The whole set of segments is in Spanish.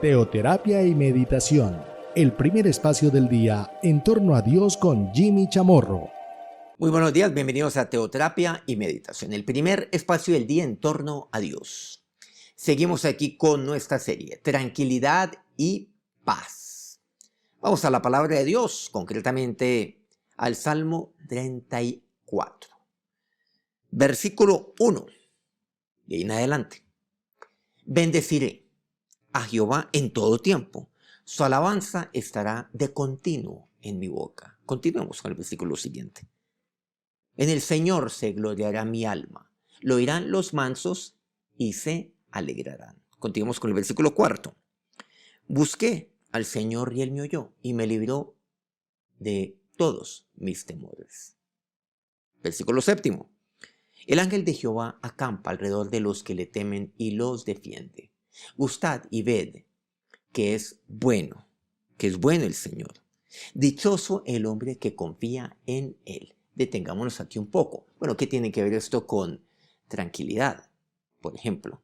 Teoterapia y meditación, el primer espacio del día en torno a Dios con Jimmy Chamorro. Muy buenos días, bienvenidos a Teoterapia y Meditación, el primer espacio del día en torno a Dios. Seguimos aquí con nuestra serie, Tranquilidad y Paz. Vamos a la palabra de Dios, concretamente al Salmo 34, versículo 1, y ahí en adelante. Bendeciré a Jehová en todo tiempo, su alabanza estará de continuo en mi boca. Continuemos con el versículo siguiente. En el Señor se gloriará mi alma, lo oirán los mansos y se alegrarán. Continuamos con el versículo 4. Busqué al Señor y Él me oyó y me libró de todos mis temores. Versículo 7. El ángel de Jehová acampa alrededor de los que le temen y los defiende. Gustad y ved que es bueno el Señor. Dichoso el hombre que confía en Él. Detengámonos aquí un poco. Bueno, ¿qué tiene que ver esto con tranquilidad? Por ejemplo,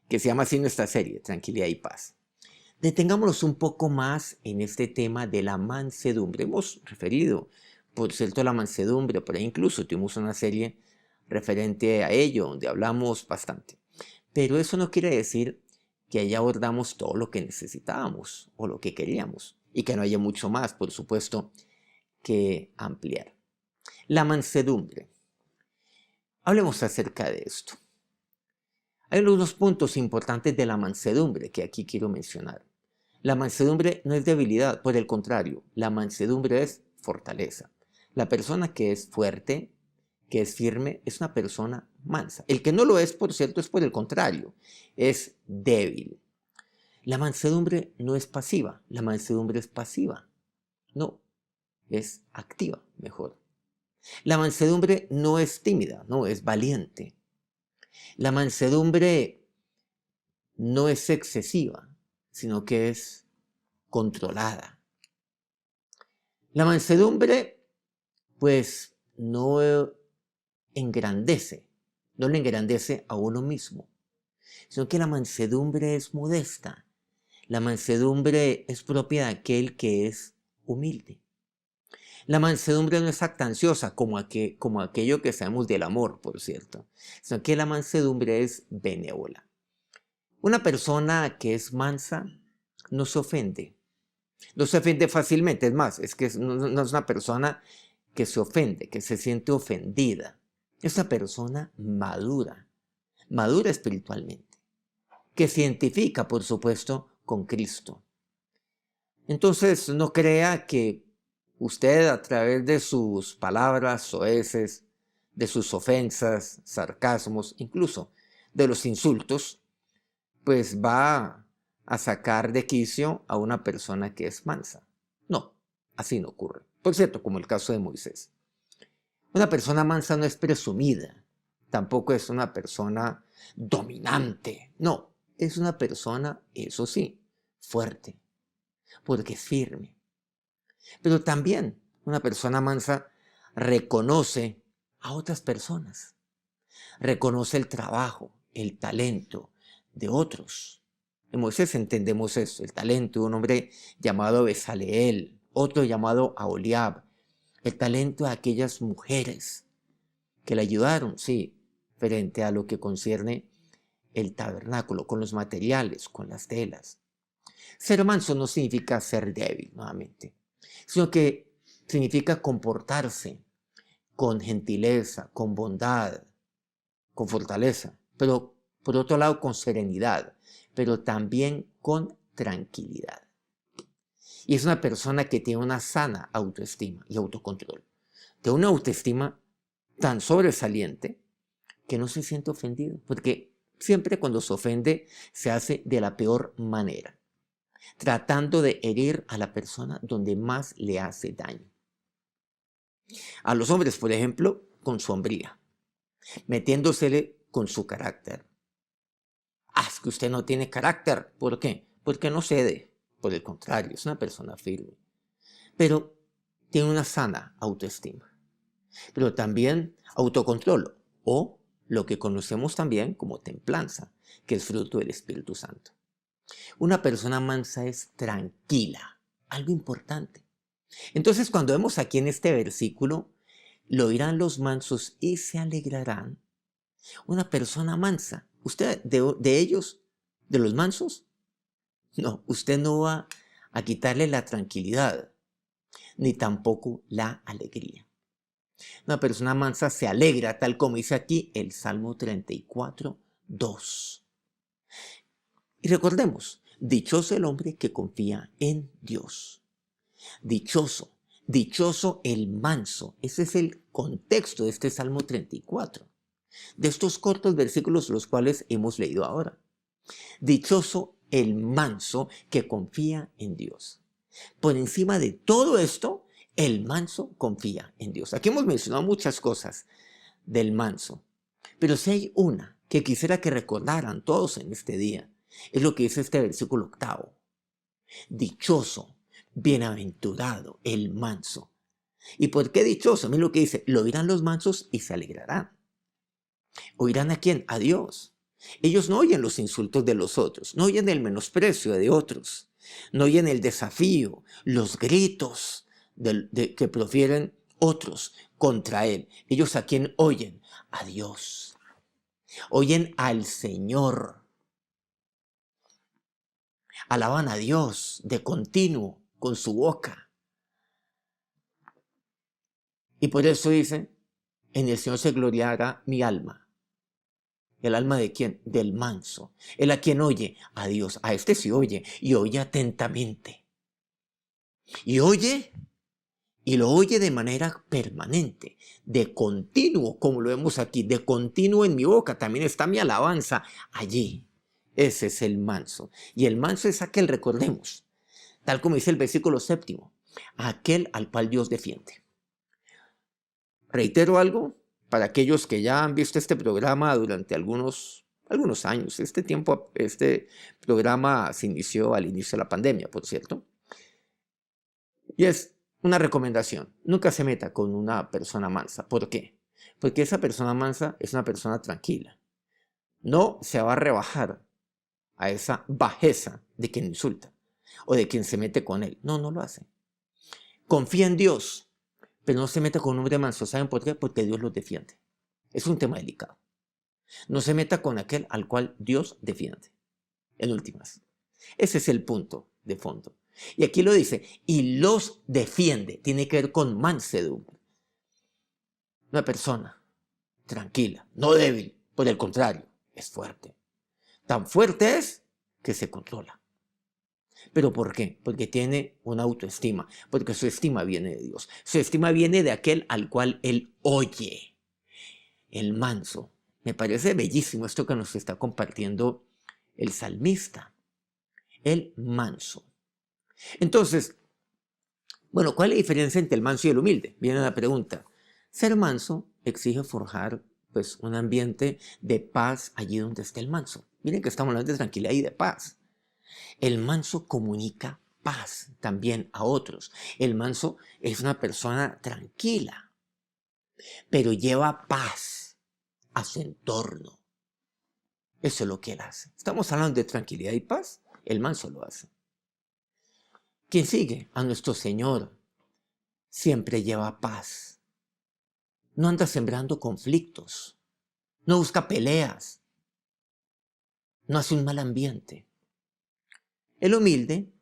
que se llama así nuestra serie, Tranquilidad y Paz. Detengámonos un poco más en este tema de la mansedumbre. Hemos referido, por cierto, a la mansedumbre, por ahí incluso tuvimos una serie referente a ello, donde hablamos bastante. Pero eso no quiere decir que ahí abordamos todo lo que necesitábamos o lo que queríamos, y que no haya mucho más, por supuesto, que ampliar. La mansedumbre. Hablemos acerca de esto. Hay algunos puntos importantes de la mansedumbre que aquí quiero mencionar. La mansedumbre no es debilidad, por el contrario, la mansedumbre es fortaleza. La persona que es fuerte, que es firme, es una persona mansa. El que no lo es, por cierto, es por el contrario, es débil. La mansedumbre no es pasiva, la mansedumbre es pasiva. No, es activa, mejor. La mansedumbre no es tímida, no, es valiente. La mansedumbre no es excesiva, sino que es controlada. La mansedumbre, pues, no engrandece, no le engrandece a uno mismo, sino que la mansedumbre es modesta. La mansedumbre es propia de aquel que es humilde. La mansedumbre no es jactanciosa como aquello que sabemos del amor, por cierto, sino que la mansedumbre es benévola. Una persona que es mansa no se ofende fácilmente, es más, es que no es una persona que se ofende, que se siente ofendida. Es una persona madura espiritualmente, que se identifica, por supuesto, con Cristo. Entonces, no crea que usted, a través de sus palabras soeces, de sus ofensas, sarcasmos, incluso de los insultos, pues va a sacar de quicio a una persona que es mansa. No, así no ocurre. Por cierto, como el caso de Moisés. Una persona mansa no es presumida, tampoco es una persona dominante. No, es una persona, eso sí, fuerte, porque es firme. Pero también una persona mansa reconoce a otras personas, reconoce el trabajo, el talento de otros. En Moisés entendemos eso, el talento de un hombre llamado Bezaleel, otro llamado Aholiab, el talento de aquellas mujeres que le ayudaron, sí, frente a lo que concierne el tabernáculo, con los materiales, con las telas. Ser manso no significa ser débil, nuevamente, sino que significa comportarse con gentileza, con bondad, con fortaleza, pero por otro lado con serenidad, pero también con tranquilidad. Y es una persona que tiene una sana autoestima y autocontrol. Tiene una autoestima tan sobresaliente que no se siente ofendido, porque siempre cuando se ofende se hace de la peor manera, tratando de herir a la persona donde más le hace daño. A los hombres, por ejemplo, con su hombría, metiéndosele con su carácter. Es que usted no tiene carácter. ¿Por qué? Porque no cede. Por el contrario, es una persona firme. Pero tiene una sana autoestima. Pero también autocontrol, o lo que conocemos también como templanza, que es fruto del Espíritu Santo. Una persona mansa es tranquila, algo importante. Entonces, cuando vemos aquí en este versículo, lo oirán los mansos y se alegrarán. Una persona mansa. ¿Usted de ellos, de los mansos? No, usted no va a quitarle la tranquilidad, ni tampoco la alegría. Una persona mansa se alegra, tal como dice aquí el Salmo 34, 2. Y recordemos, dichoso el hombre que confía en Dios. Dichoso, dichoso el manso. Ese es el contexto de este Salmo 34, de estos cortos versículos los cuales hemos leído ahora. Dichoso el manso que confía en Dios. Por encima de todo esto, el manso confía en Dios. Aquí hemos mencionado muchas cosas del manso, pero si hay una que quisiera que recordaran todos en este día, es lo que dice este versículo 8. Dichoso, bienaventurado el manso. ¿Y por qué dichoso? Miren lo que dice, lo oirán los mansos y se alegrarán. ¿Oirán a quién? A Dios. Ellos no oyen los insultos de los otros, no oyen el menosprecio de otros, no oyen el desafío, los gritos que profieren otros contra él. Ellos a quién oyen? A Dios. Oyen al Señor. Alaban a Dios de continuo con su boca. Y por eso dicen, en el Señor se gloriará mi alma. ¿El alma de quién? Del manso. Él a quien oye, a Dios. A este sí oye, y oye atentamente. Y oye, y lo oye de manera permanente, de continuo, como lo vemos aquí, de continuo en mi boca. También está mi alabanza allí. Ese es el manso. Y el manso es aquel, recordemos, tal como dice el versículo 7, aquel al cual Dios defiende. Reitero algo. Para aquellos que ya han visto este programa durante algunos años, este programa se inició al inicio de la pandemia, por cierto. Y es una recomendación, nunca se meta con una persona mansa. ¿Por qué? Porque esa persona mansa es una persona tranquila. No se va a rebajar a esa bajeza de quien insulta o de quien se mete con él. No, no lo hace. Confía en Dios. Pero no se meta con un hombre manso. ¿Saben por qué? Porque Dios los defiende. Es un tema delicado. No se meta con aquel al cual Dios defiende. En últimas. Ese es el punto de fondo. Y aquí lo dice, y los defiende. Tiene que ver con mansedumbre. Una persona tranquila, no débil. Por el contrario, es fuerte. Tan fuerte es que se controla. ¿Pero por qué? Porque tiene una autoestima, porque su estima viene de Dios. Su estima viene de aquel al cual él oye, el manso. Me parece bellísimo esto que nos está compartiendo el salmista, el manso. Entonces, bueno, ¿cuál es la diferencia entre el manso y el humilde? Viene la pregunta. Ser manso exige forjar pues, un ambiente de paz allí donde esté el manso. Miren que estamos hablando de tranquilidad y de paz. El manso comunica paz también a otros. El manso es una persona tranquila, pero lleva paz a su entorno. Eso es lo que él hace. Estamos hablando de tranquilidad y paz. El manso lo hace. Quien sigue a nuestro Señor siempre lleva paz. No anda sembrando conflictos. No busca peleas. No hace un mal ambiente. El humilde,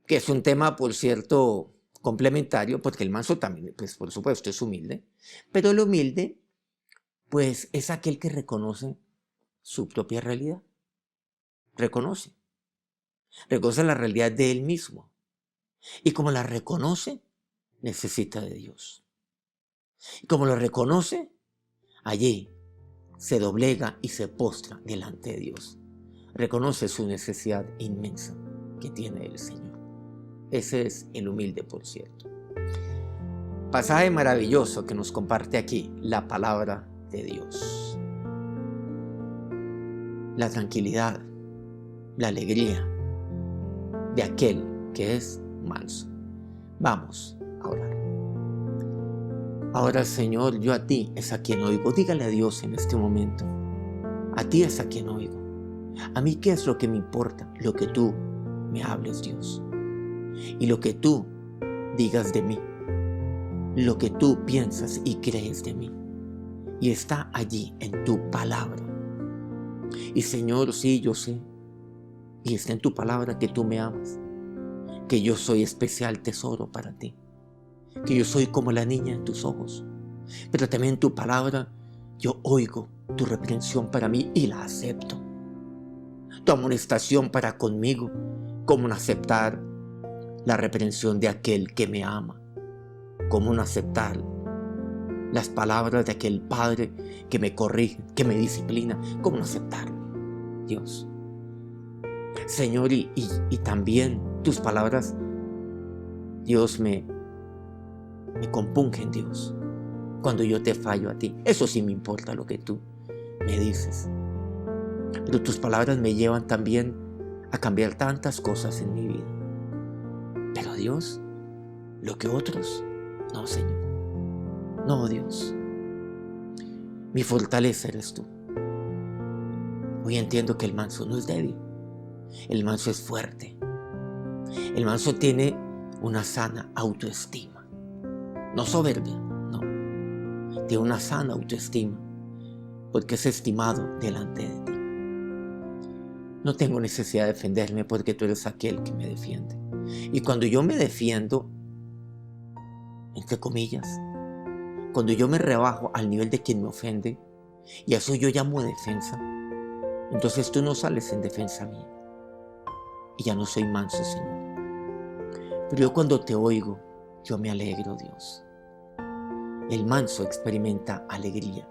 que es un tema, por cierto, complementario, porque el manso también, pues por supuesto, es humilde, pero el humilde, pues es aquel que reconoce su propia realidad. Reconoce la realidad de él mismo. Y como la reconoce, necesita de Dios. Y como lo reconoce, allí se doblega y se postra delante de Dios. Reconoce su necesidad inmensa que tiene el Señor. Ese es el humilde, por cierto. Pasaje maravilloso que nos comparte aquí la palabra de Dios. La tranquilidad, la alegría de aquel que es manso. Vamos a orar. Ahora, Señor, yo a ti es a quien oigo. Dígale a Dios en este momento. A ti es a quien oigo. ¿A mí qué es lo que me importa? Lo que tú me hables, Dios. Y lo que tú digas de mí. Lo que tú piensas y crees de mí. Y está allí en tu palabra. Y Señor, sí, yo sé. Y está en tu palabra que tú me amas. Que yo soy especial tesoro para ti. Que yo soy como la niña en tus ojos. Pero también en tu palabra yo oigo tu reprensión para mí y la acepto. Tu amonestación para conmigo, como no aceptar la reprensión de aquel que me ama, como no aceptar las palabras de aquel Padre que me corrige, que me disciplina, como no aceptarlo, Dios. Señor, y también tus palabras, Dios, me compungen, Dios, cuando yo te fallo a ti. Eso sí me importa lo que tú me dices. Pero tus palabras me llevan también a cambiar tantas cosas en mi vida. Pero Dios, lo que otros, no, Señor. No, Dios. Mi fortaleza eres tú. Hoy entiendo que el manso no es débil. El manso es fuerte. El manso tiene una sana autoestima. No soberbia, no. Tiene una sana autoestima porque es estimado delante de ti. No tengo necesidad de defenderme porque tú eres aquel que me defiende. Y cuando yo me defiendo, entre comillas, cuando yo me rebajo al nivel de quien me ofende, y a eso yo llamo defensa, entonces tú no sales en defensa mía. Y ya no soy manso, Señor. Pero yo cuando te oigo, yo me alegro, Dios. El manso experimenta alegría.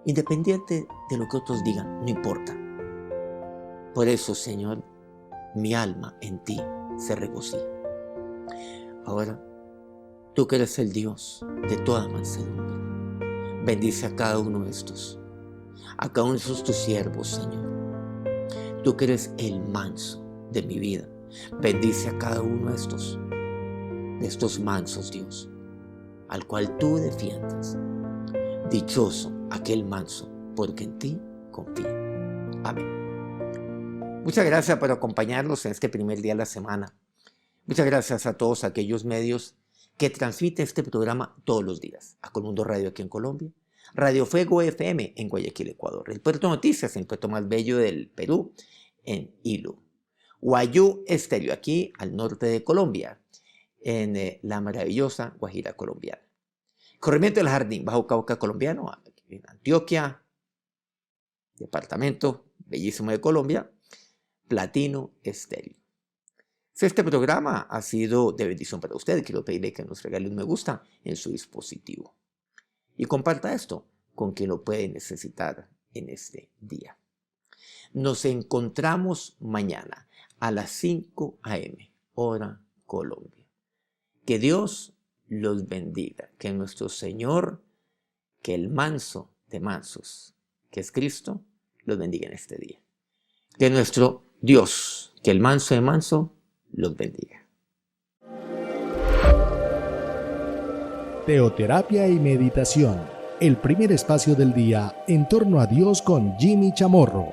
Independiente de lo que otros digan, no importa. Por eso, Señor, mi alma en ti se regocija. Ahora, tú que eres el Dios de toda mansedumbre, bendice a cada uno de estos, a cada uno de estos tus siervos, Señor. Tú que eres el manso de mi vida, bendice a cada uno de estos mansos, Dios, al cual tú defiendes. Dichoso aquel manso, porque en ti confía. Amén. Muchas gracias por acompañarnos en este primer día de la semana. Muchas gracias a todos aquellos medios que transmiten este programa todos los días. A Colmundo Radio aquí en Colombia, Radio Fuego FM en Guayaquil, Ecuador, el Puerto Noticias, el puerto más bello del Perú, en Ilu. Guayú Estéreo, aquí al norte de Colombia, en la maravillosa Guajira colombiana. Corregimiento del Jardín, Bajo Cauca colombiano, en Antioquia, departamento bellísimo de Colombia, Platino Estéreo. Si este programa ha sido de bendición para usted, quiero pedirle que nos regale un me gusta en su dispositivo. Y comparta esto con quien lo puede necesitar en este día. Nos encontramos mañana a las 5 a.m., hora Colombia. Que Dios los bendiga. Que nuestro Señor, que el manso de mansos, que es Cristo, los bendiga en este día. Que nuestro Dios, que el manso de manso, los bendiga. Teoterapia y meditación. El primer espacio del día en torno a Dios con Jimmy Chamorro.